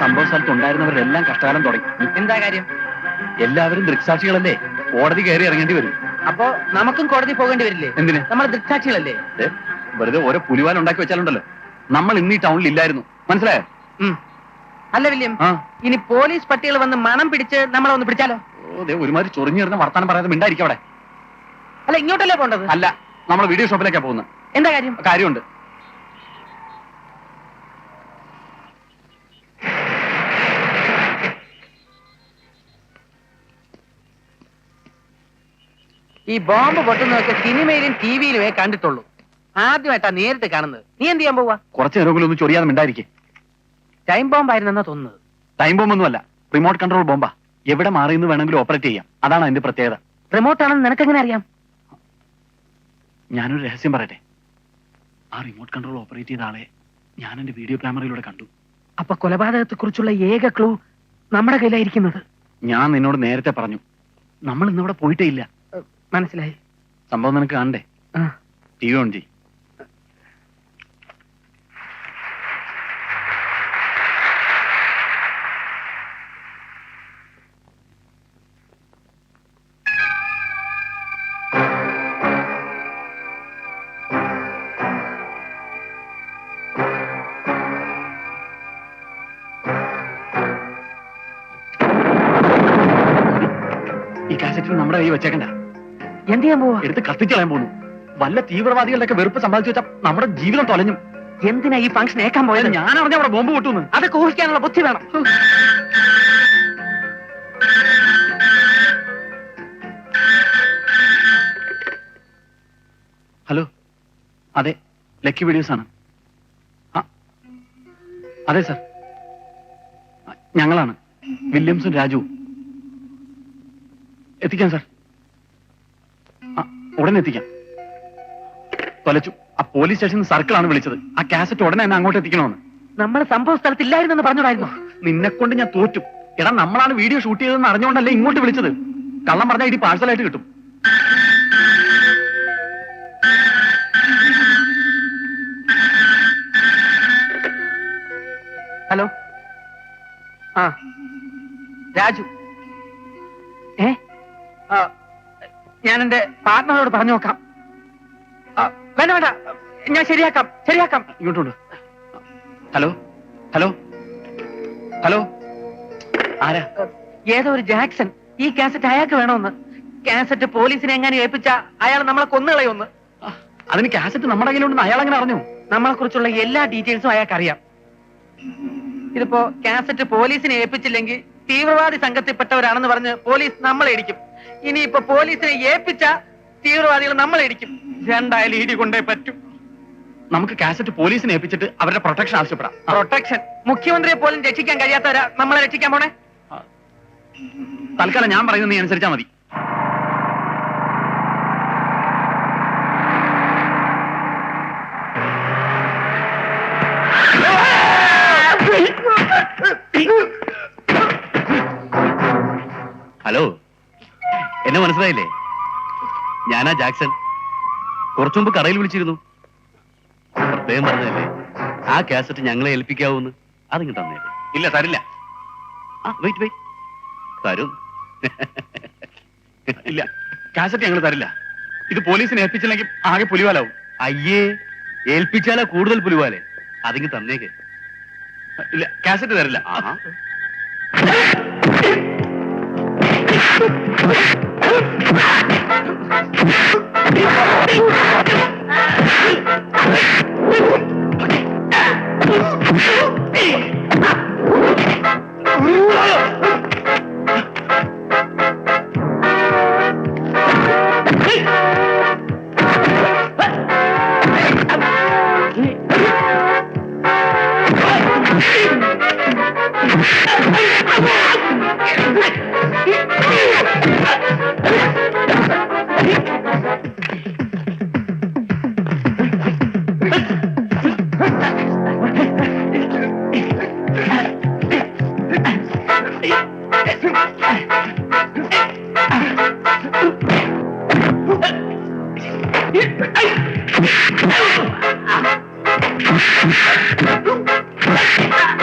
സംഭവ സ്ഥലത്ത് ഉണ്ടായിരുന്നവരെല്ലാം കഷ്ടകാലം തുടങ്ങി. എന്താ കാര്യം? എല്ലാവരും ദൃക്സാക്ഷികളല്ലേ, കോടതി കയറി ഇറങ്ങേണ്ടി വരും. അപ്പോ നമുക്കും കോടതി പോകേണ്ടി വരില്ലേ? എന്തിന്? നമ്മൾ ദൃക്സാക്ഷികളല്ലേ. വെറുതെ ഓരോ പുലിവാൽ ഉണ്ടാക്കി വെച്ചാലുണ്ടല്ലോ. നമ്മൾ ഇന്ന് ഈ ടൗണിൽ ഇല്ലായിരുന്നു, മനസ്സിലായോ? അല്ല വില്യം, ഇനി പോലീസ് പട്ടികൾ വന്ന് മണം പിടിച്ച് നമ്മളെ ഒന്ന് പിടിച്ചാലോ? ഒരുമാതിരി ചൊറിഞ്ഞു വരുന്ന വർത്താനം പറയാതെ മിണ്ടായിരിക്കും അവിടെ. അല്ല, ഇങ്ങോട്ടല്ലേ പോണ്ടത്? അല്ല, നമ്മൾ വീഡിയോ ഷോപ്പിലേക്കാ പോകുന്നത്. എന്താ കാര്യം? കാര്യമുണ്ട്. ഈ ബോംബ് പൊട്ടുന്നതൊക്കെ സിനിമയിലും ടിവിയിലുമേ കണ്ടിട്ടുള്ളൂ. ആദ്യമായിട്ടാ നേരിട്ട് കാണുന്നത്. നീ എന്ത് ചെയ്യാൻ പോവാ? കുറച്ച് നേരമെങ്കിലും ഒന്ന് ചൊറിയാതെ മിണ്ടായിരിക്കും. ടൈം ബോംബ് ആയിരുന്നെന്നാ തോന്നുന്നത്. ടൈം ബോംബൊന്നുമല്ല, റിമോട്ട് കൺട്രോൾ ബോംബാ. എവിടെ മാറിയെന്ന് വേണമെങ്കിലും ഓപ്പറേറ്റ് ചെയ്യാം. അതാണ് അതിന്റെ പ്രത്യേകത. റിമോട്ട് ആണെന്ന് നിനക്കെങ്ങനെ അറിയാം? ഞാനൊരു രഹസ്യം പറയട്ടെ. ആ റിമോട്ട് കൺട്രോൾ ഓപ്പറേറ്റ് ചെയ്ത ആളെ ഞാൻ എന്റെ വീഡിയോ ക്യാമറയിലൂടെ കണ്ടു. അപ്പൊ കൊലപാതകത്തെ കുറിച്ചുള്ള ഏക ക്ലൂ നമ്മുടെ കയ്യിലായിരിക്കുന്നത്. ഞാൻ നിന്നോട് നേരത്തെ പറഞ്ഞു, നമ്മൾ ഇന്നിവിടെ പോയിട്ടേ ഇല്ല. മനസ്സിലായി. സംഭവം നിനക്ക് കാണണ്ടേ? ടി.വി. ഓൺ ചെയ്യ്. ഈ കാസറ്റ് നമ്മുടെ കൈ വെച്ചേക്കണ്ട. എന്ത് ചെയ്യാൻ പോവാ? എടുത്ത് കത്തിക്കളയാൻ പോകുന്നു. വല്ല തീവ്രവാദികളുടെ വെറുപ്പ് സമ്പാദിച്ചു വെച്ചാൽ നമ്മുടെ ജീവിതം തൊലഞ്ഞു. എന്തിനാ ഈ ഫംഗ്ഷൻ ഏക്കാൻ പോയത്? ഞാൻ അറിഞ്ഞ അവിടെ ബോംബ് പൊട്ടുന്നു. അതൊക്കെ ഊഹിക്കാനുള്ള ബുദ്ധി വേണം. ഹലോ, അതെ, ലക്കി വീഡിയോസ് ആണ്. അതെ സാർ, ഞങ്ങളാണ് വില്യംസും രാജുവും. എത്തിക്കാം സാർ, ഉടനെ എത്തിക്കാം. തൊലച്ചു. ആ പോലീസ് സ്റ്റേഷൻ സർക്കിളാണ് വിളിച്ചത്. ആ കാസറ്റ് ഉടനെ എന്നെ അങ്ങോട്ട് എത്തിക്കണമെന്ന്. നമ്മൾ സംഭവ സ്ഥലത്തില്ലായിരുന്നെന്ന് പറഞ്ഞോടായിരുന്നു. നിന്നെ കൊണ്ട് ഞാൻ തോറ്റു. എടാ, നമ്മളാണ് വീഡിയോ ഷൂട്ട് ചെയ്തതെന്ന് അറിഞ്ഞുകൊണ്ടല്ലേ ഇങ്ങോട്ട് വിളിച്ചത്. കള്ളം പറഞ്ഞാൽ ഇടി പാഴ്സലായിട്ട് കിട്ടും. ഹലോ, രാജു. ഞാൻ എന്റെ പാർട്ട്ണറോട് പറഞ്ഞു നോക്കാം. വേണ്ട വേണ്ട, ഞാൻ ശരിയാക്കാം. ഇങ്ങോട്ടുണ്ട്. ഹലോ ഹലോ ഹലോ, ആരാ? ഏതോ ഒരു ജാക്സൺ. ഈ കാസറ്റ് അയാൾക്ക് വേണമെന്ന്. കാസറ്റ് പോലീസിനെ എങ്ങനെ ഏൽപ്പിച്ച അയാൾ നമ്മളെ കൊന്നുകളയൊന്ന്. അതിന് കാസറ്റ് നമ്മുടെ കയ്യിലുണ്ടെന്ന് അയാൾ എങ്ങനെ അറിഞ്ഞു? നമ്മളെ കുറിച്ചുള്ള എല്ലാ ഡീറ്റെയിൽസും അയാൾക്ക് അറിയാം. ഇതിപ്പോ കാസറ്റ് പോലീസിനെ ഏൽപ്പിച്ചില്ലെങ്കിൽ തീവ്രവാദി സംഘത്തിൽപ്പെട്ടവരാണെന്ന് പറഞ്ഞ് പോലീസ് നമ്മളെ ഇടിക്കും. ഇനിയിപ്പോ പോലീസിനെ ഏൽപ്പിച്ച തീവ്രവാദികൾ നമ്മളെ ഇടിക്കും. രണ്ടായാലും ഇടി കൊണ്ടേ പറ്റും. നമുക്ക് കാസറ്റ് പോലീസിനെ ഏൽപ്പിച്ചിട്ട് അവരുടെ പ്രൊട്ടക്ഷൻ ആവശ്യപ്പെടാം. പ്രൊട്ടക്ഷൻ? മുഖ്യമന്ത്രിയെ പോലും രക്ഷിക്കാൻ കഴിയാത്തവരാ നമ്മളെ രക്ഷിക്കാൻ പോണേ. തൽക്കാലം ഞാൻ പറയുന്നത് നീ അനുസരിച്ചാ മതി. ഹലോ, എന്നെ മനസ്സിലായില്ലേ? ഞാനാ ജാക്സൺ. കുറച്ചു മുമ്പ് കടയിൽ വിളിച്ചിരുന്നു. പ്രത്യേകം പറഞ്ഞതല്ലേ ആ കാസറ്റ് ഞങ്ങളെ ഏൽപ്പിക്കാവൂന്ന്. അതിങ്ങ് തന്നേരെ. ഇല്ല, തരില്ല. വെയിറ്റ് തരും. ഇല്ല, കാസറ്റ് ഞങ്ങൾ തരില്ല. ഇത് പോലീസിനെ ഏൽപ്പിച്ചില്ലെങ്കിൽ ആകെ പുലിവാലാവും. അയ്യേ, ഏൽപ്പിച്ചാലാ കൂടുതൽ പുലിവാലേ. അതിങ്ങ് തന്നേക്ക്. ഇല്ല, കാസറ്റ് തരില്ല.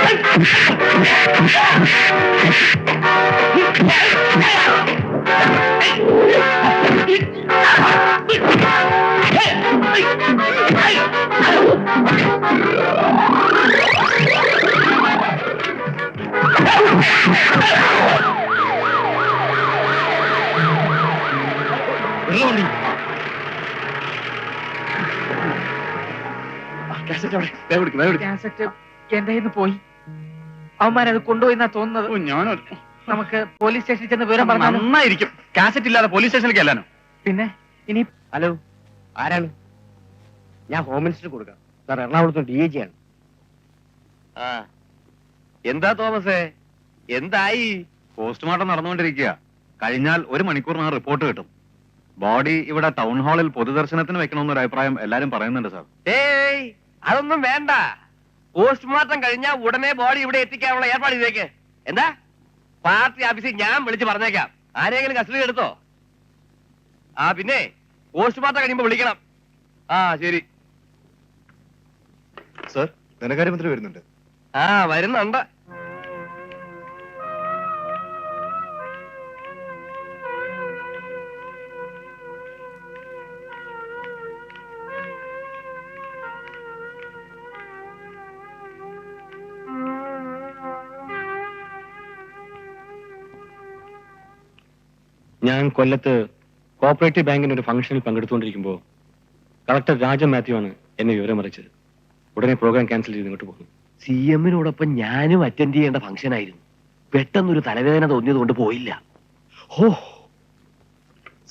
Hey! കാസറ്റ് എന്റെ കയ്യിൽ നിന്ന് പോയി. അവന്മാരത് കൊണ്ടുപോയിന്നാ തോന്നുന്നത്. നമുക്ക് പോലീസ് സ്റ്റേഷനിൽ ചെന്ന് വിവരം പറഞ്ഞു. നന്നായിരിക്കും. കാസറ്റ് ഇല്ലാതെ പോലീസ് സ്റ്റേഷനിലേക്ക് അല്ലാനോ? പിന്നെ ഇനി ഹലോ, ആരാണ്? ഞാൻ ഹോം മിനിസ്റ്റർ കൊടുക്കാം സാർ. എറണാകുളത്ത് DIG ആണ്. എന്താ തോമസേ, എന്തായി? പോസ്റ്റ്മോർട്ടം നടന്നുകൊണ്ടിരിക്കുക. കഴിഞ്ഞാൽ 1 മണിക്കൂറിനകം റിപ്പോർട്ട് കിട്ടും. ബോഡി ഇവിടെ ടൗൺ ഹാളിൽ പൊതുദർശനത്തിന് വെക്കണമെന്നൊരു അഭിപ്രായം എല്ലാരും പറയുന്നുണ്ട് സാർ. ഏയ്, അതൊന്നും വേണ്ട. പോസ്റ്റ്മോർട്ടം കഴിഞ്ഞാൽ ഉടനെ ബോഡി ഇവിടെ എത്തിക്കാനുള്ള ഏർപ്പാട് ചെയ്തേക്ക്. എന്താ? പാർട്ടി ഓഫീസിൽ ഞാൻ വിളിച്ച് പറഞ്ഞേക്കാം. ആരെങ്കിലും കസ്റ്റഡി എടുത്തോ? പിന്നെ പോസ്റ്റ്മോർട്ടം കഴിയുമ്പോ വിളിക്കണം. ശരി സർ. ധനകാര്യമന്ത്രി വരുന്നുണ്ട്. വരുന്നുണ്ട്. ഞാൻ കൊല്ലത്ത് കോപ്പറേറ്റീവ് ബാങ്കിന്റെ ഒരു ഫംഗ്ഷനിൽ പങ്കെടുത്തുകൊണ്ടിരിക്കുമ്പോൾ കളക്ടർ രാജൻ മാത്യു ആണ് എന്നെ വിവരം അറിയിച്ചത്. ഉടനെ പ്രോഗ്രാം ക്യാൻസൽ ചെയ്ത് ഇങ്ങോട്ട് പോകുന്നു. CM-നോടൊപ്പം ഞാനും അറ്റൻഡ് ചെയ്യേണ്ട ഫംഗ്ഷൻ ആയിരുന്നു. പെട്ടെന്നൊരു തലവേദന തോന്നിയത് കൊണ്ട് പോയില്ല. ഹോ,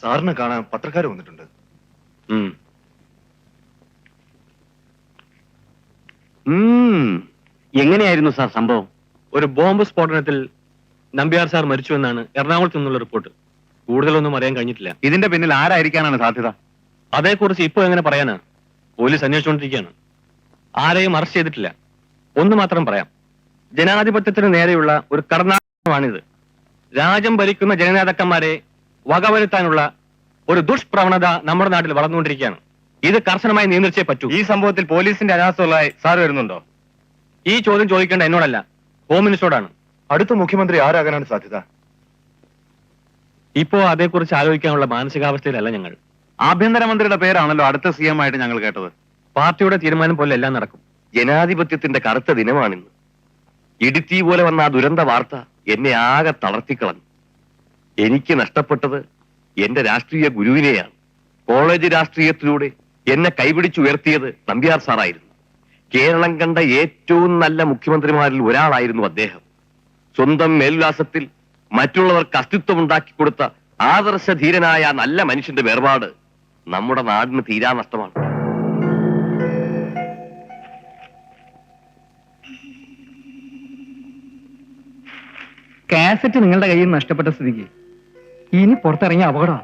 സാറിനെ കാണാൻ പത്രക്കാർ വന്നിട്ടുണ്ട്. എങ്ങനെയായിരുന്നു സാർ സംഭവം? ഒരു ബോംബ് സ്ഫോടനത്തിൽ നമ്പ്യാർ സാർ മരിച്ചുവെന്നാണ് എറണാകുളത്ത് നിന്നുള്ള റിപ്പോർട്ട്. കൂടുതലൊന്നും അറിയാൻ കഴിഞ്ഞിട്ടില്ല. ഇതിന്റെ പിന്നിൽ ആരായിരിക്കാനാണ് സാധ്യത? അതേക്കുറിച്ച് ഇപ്പൊ എങ്ങനെ പറയാനാ? പോലീസ് അന്വേഷിച്ചുകൊണ്ടിരിക്കുകയാണ്. ആരെയും അറസ്റ്റ് ചെയ്തിട്ടില്ല. ഒന്ന് മാത്രം പറയാം, ജനാധിപത്യത്തിന് നേരെയുള്ള ഒരു കടന്നാണിത്. രാജ്യം ഭരിക്കുന്ന ജനനേതാക്കന്മാരെ വകവരുത്താനുള്ള ഒരു ദുഷ്പ്രവണത നമ്മുടെ നാട്ടിൽ വളർന്നുകൊണ്ടിരിക്കുകയാണ്. ഇത് കർശനമായി നിയന്ത്രിച്ചേ പറ്റൂ. ഈ സംഭവത്തിൽ പോലീസിന്റെ അനാസ്ഥകളായി സാർ വരുന്നുണ്ടോ? ഈ ചോദ്യം ചോദിക്കേണ്ട എന്നോടല്ല, ഹോം മിനിസ്റ്ററോടാണ്. അടുത്ത മുഖ്യമന്ത്രി ആരാകാനാണ് സാധ്യത? ഇപ്പോ അതേക്കുറിച്ച് ആലോചിക്കാനുള്ള മാനസികാവസ്ഥയിലല്ല ഞങ്ങൾ. ആഭ്യന്തരമന്ത്രിയുടെ പേരാണല്ലോ അടുത്ത CM ആയിട്ട് ഞങ്ങൾ കേട്ടത്. പാർട്ടിയുടെ തീരുമാനം പോലെ എല്ലാം നടക്കും. ജനാധിപത്യത്തിന്റെ കറുത്ത ദിനമാണിന്ന്. ഇടിത്തീ പോലെ വന്ന ആ ദുരന്ത വാർത്ത എന്നെ ആകെ തളർത്തിക്കളഞ്ഞു. എനിക്ക് നഷ്ടപ്പെട്ടത് എന്റെ രാഷ്ട്രീയ ഗുരുവിനെയാണ്. കോളേജ് രാഷ്ട്രീയത്തിലൂടെ എന്നെ കൈപിടിച്ചുയർത്തിയത് നമ്പ്യാർ സാറായിരുന്നു. കേരളം കണ്ട ഏറ്റവും നല്ല മുഖ്യമന്ത്രിമാരിൽ ഒരാളായിരുന്നു അദ്ദേഹം. സ്വന്തം മേൽവിലാസത്തിൽ മറ്റുള്ളവർക്ക് അസ്തിത്വം ഉണ്ടാക്കി കൊടുത്ത ആദർശധീരനായ നല്ല മനുഷ്യന്റെ വേർപാട് നമ്മുടെ നാടിന് തീരാ നഷ്ടമാണ്. കാസറ്റ് നിങ്ങളുടെ കയ്യിൽ നിന്ന് നഷ്ടപ്പെട്ട സ്ഥിതിക്ക് ഇനി പുറത്തിറങ്ങിയ അപകടമാണ്.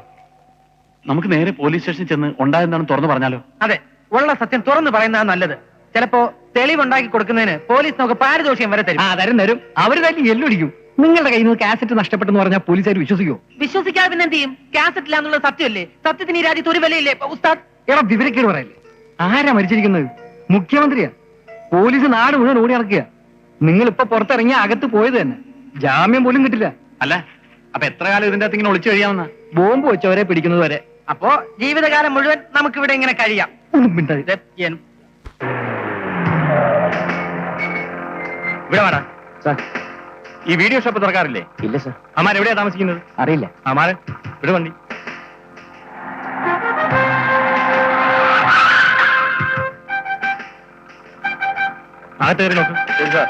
നമുക്ക് നേരെ പോലീസ് സ്റ്റേഷനിൽ ചെന്ന് ഉണ്ടായെന്താണെന്ന് തുറന്നു പറഞ്ഞാലോ? അതെ, ഉള്ള സത്യം തുറന്നു പറയുന്നതാണ് നല്ലത്. ചിലപ്പോ തെളിവുണ്ടാക്കി കൊടുക്കുന്നതിന് പോലീസ് നമുക്ക് പാരിതോഷികം വരെ തരും. തരും. അവര് തന്നെ എല്ലൊടിക്കും. നിങ്ങളുടെ കയ്യിൽ നിന്ന് കാസറ്റ് നഷ്ടപ്പെട്ടെന്ന് പറഞ്ഞാൽ പോലീസുകാർ വിശ്വസിക്കുമോ? വിശ്വസിക്കാതെ പിന്നെ എന്ത് ചെയ്യും? കാസറ്റ് ഇല്ല എന്നുള്ള സത്യമല്ലേ? സത്യത്തിന് ഈ രാജ്യത്ത് ഒരു വിലയില്ലേ ഉസ്താദ്? എടാ, വിവരക്കേട് പറയല്ലേ. ആരാ മരിച്ചിരിക്കുന്നത്? മുഖ്യമന്ത്രിയാ. പോലീസ് നാട് മുഴുവൻ ഓടി നടക്കുക. നിങ്ങൾ ഇപ്പൊ പുറത്തിറങ്ങിയ അകത്ത് പോയത് തന്നെ. ജാമ്യം പോലും കിട്ടില്ല. അല്ല, അപ്പൊ എത്ര കാലം ഇതിന്റെ അകത്ത് ഇങ്ങനെ ഒളിച്ചു കഴിയാമെന്ന? ബോംബ് വെച്ചവരെ പിടിക്കുന്നത് വരെ. അപ്പോ ജീവിതകാലം മുഴുവൻ നമുക്ക് ഇവിടെ ഇങ്ങനെ കഴിയാം. ഒന്നും മിണ്ടാതെ. ഇവിടെ വേടാ സാർ. ഈ വീഡിയോ ഷോപ്പ് തുറക്കാറില്ലേ? ഇല്ല സാർ. അമ്മാരെവിടെയാ താമസിക്കുന്നത്? അറിയില്ല. അമ്മാരെ ഇവിടെ വണ്ടി. അകത്ത് കയറി നോക്ക്. ശരി സാർ.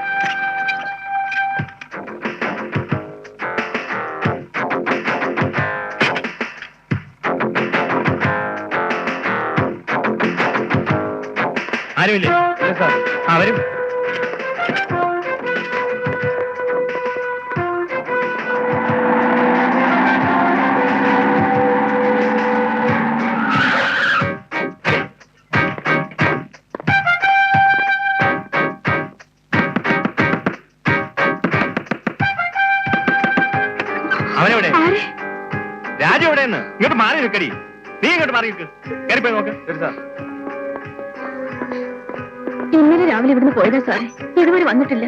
ആരുമില്ലേ? സാർ. വരും. അവനെവിടെ? രാജു എവിടെയെന്ന്? ഇങ്ങോട്ട് മാറി നിൽക്കടി. നീ ഇങ്ങോട്ട് മാറി നിൽക്ക്. കയറിപ്പോയി നോക്ക്. ശരി സാർ. ഇന്നലെ രാവിലെ ഇവിടുന്ന് പോയതാ സാറേ, ഇതുവരെ വന്നിട്ടില്ല.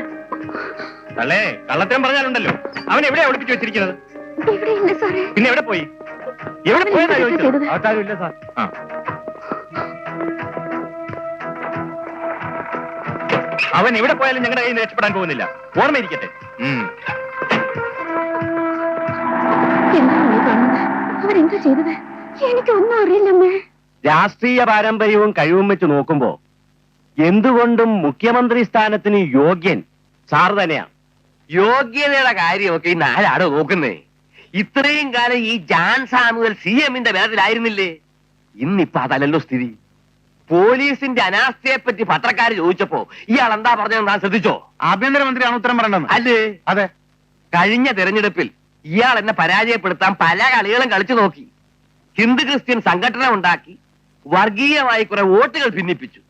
അല്ലേ കള്ളത്തരം പറഞ്ഞാലുണ്ടല്ലോ, അവൻ എവിടെയാ ഒളിപ്പിച്ചു വെച്ചിരിക്കുന്നത്? ഇവിടെയില്ല സാറേ. പിന്നെ എവിടെ പോയി? എവിടെ അവൻ പോയെന്നാ എന്തൊക്കെ ചോദിച്ചത്? ചെയ്തത്? അകത്താരും ഇല്ല സാർ. അവൻ എവിടെ പോയാലും ഞങ്ങളുടെ കയ്യിൽ നിന്ന് രക്ഷപ്പെടാൻ പോകുന്നില്ല, ഓർമ്മയിരിക്കട്ടെ. എന്താണ് ഈ കാണുന്നത്? അവരെന്താ ചെയ്തത്? എനിക്കൊന്നും അറിയില്ലമ്മേ. രാഷ്ട്രീയ പാരമ്പര്യവും കഴിവും വെച്ച് നോക്കുമ്പോ എന്തുകൊണ്ടും മുഖ്യമന്ത്രി സ്ഥാനത്തിന് യോഗ്യൻ സാർ തന്നെയാണ്. യോഗ്യതയുടെ കാര്യമൊക്കെ ഈ നാലാടോ നോക്കുന്നേ. ഇത്രയും കാലം ഈ ജാൻ സാമുവൽ CM-ന്റെ വേദത്തിലായിരുന്നില്ലേ? ഇന്നിപ്പോ അതല്ലല്ലോ സ്ഥിതി. പോലീസിന്റെ അനാസ്ഥയെ പറ്റി പത്രക്കാർ ചോദിച്ചപ്പോ ഇയാൾ എന്താ പറഞ്ഞതെന്ന് താൻ ശ്രദ്ധിച്ചോ? ആഭ്യന്തരമന്ത്രിയാണ് ഉത്തരം പറയേണ്ടത്. അല്ലേ? അതെ. കഴിഞ്ഞ തെരഞ്ഞെടുപ്പിൽ ഇയാൾ എന്നെ പരാജയപ്പെടുത്താൻ പല കളികളും കളിച്ചു നോക്കി. ഹിന്ദു ക്രിസ്ത്യൻ സംഘടന ഉണ്ടാക്കി വർഗീയമായി കുറെ വോട്ടുകൾ ഭിന്നിപ്പിച്ചു.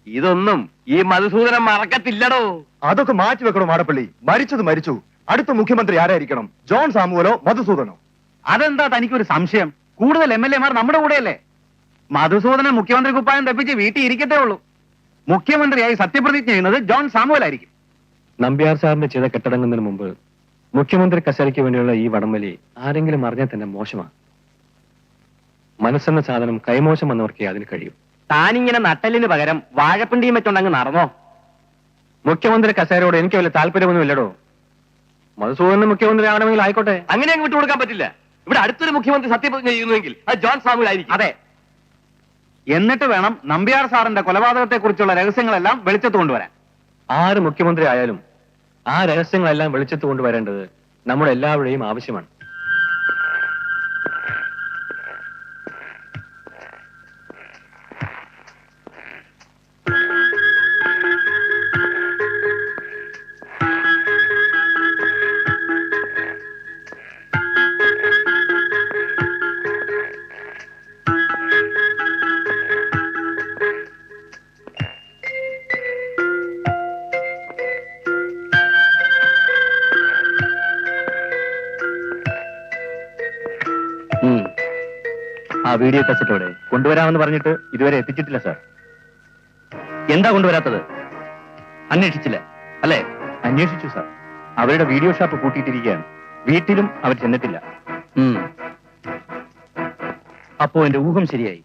ഇതൊന്നും ഈ മധുസൂദനം മറക്കത്തില്ലടോ. അതൊക്കെ മാറ്റി വെക്കണോ മാടപ്പള്ളി? മരിച്ചത് മരിച്ചു. അടുത്ത മുഖ്യമന്ത്രി ആരായിരിക്കണം? ജോൺ സാമുവലോ മധുസൂദനോ? അതെന്താ തനിക്കൊരു സംശയം? കൂടുതൽ MLA-മാർ നമ്മുടെ കൂടെയല്ലേ? മധുസൂദനൻ മുഖ്യമന്ത്രി കുപ്പായം തെപ്പിച്ച് വീട്ടിൽ ഇരിക്കത്തേ ഉള്ളൂ. മുഖ്യമന്ത്രിയായി സത്യപ്രതിജ്ഞ ചെയ്യുന്നത് ജോൺ സാമുവൽ ആയിരിക്കും. നമ്പ്യാർ സാറിന്റെ ചെയ്ത കെട്ടടങ്ങുന്നതിന് മുമ്പ് മുഖ്യമന്ത്രി കസേരയ്ക്ക് വേണ്ടിയുള്ള ഈ വടംവലി ആരെങ്കിലും അറിഞ്ഞാൽ തന്നെ മോശമാണ്. മനസ്സെന്ന സാധനം കൈമോശം വന്നവർക്കേ അതിന് കഴിയും. താനിങ്ങനെ നട്ടലിന് പകരം വാഴപ്പിണ്ടിയും വെച്ചോണ്ടങ്ങ് നടന്നോ? മുഖ്യമന്ത്രി കസേരയോട് എനിക്ക് വല്ല താല്പര്യമൊന്നുമില്ലടോ. മധുസൂദനൻ മുഖ്യമന്ത്രി ആവണമെങ്കിൽ ആയിക്കോട്ടെ. അങ്ങനെ അങ്ങ് വിട്ടുകൊടുക്കാൻ പറ്റില്ല. ഇവിടെ അടുത്തൊരു മുഖ്യമന്ത്രി സത്യപ്രതിജ്ഞ ചെയ്യുന്നുവെങ്കിൽ അത് ജോൺ സാമുവൽ ആയിരിക്കും. അതെ. എന്നിട്ട് വേണം നമ്പ്യാർ സാറിന്റെ കൊലപാതകത്തെ കുറിച്ചുള്ള രഹസ്യങ്ങളെല്ലാം വെളിച്ചത്ത് കൊണ്ടുവരാൻ. ആര് മുഖ്യമന്ത്രി ആയാലും ആ രഹസ്യങ്ങളെല്ലാം വെളിച്ചത്ത് കൊണ്ടുവരേണ്ടത് നമ്മുടെ എല്ലാവരുടെയും ആവശ്യമാണ്. ആ വീഡിയോ കസറ്റോടെ കൊണ്ടുവരാമെന്ന് പറഞ്ഞിട്ട് ഇതുവരെ എത്തിച്ചിട്ടില്ല സാർ. എന്താ കൊണ്ടുവരാത്തത്? അന്വേഷിച്ചില്ല അല്ലേ? അന്വേഷിച്ചു സാർ. അവരുടെ വീഡിയോ ഷോപ്പ് കൂട്ടിയിട്ടിരിക്കുകയാണ്. വീട്ടിലും അവർ ചെന്നിട്ടില്ല. അപ്പോ എന്റെ ഊഹം ശരിയായി.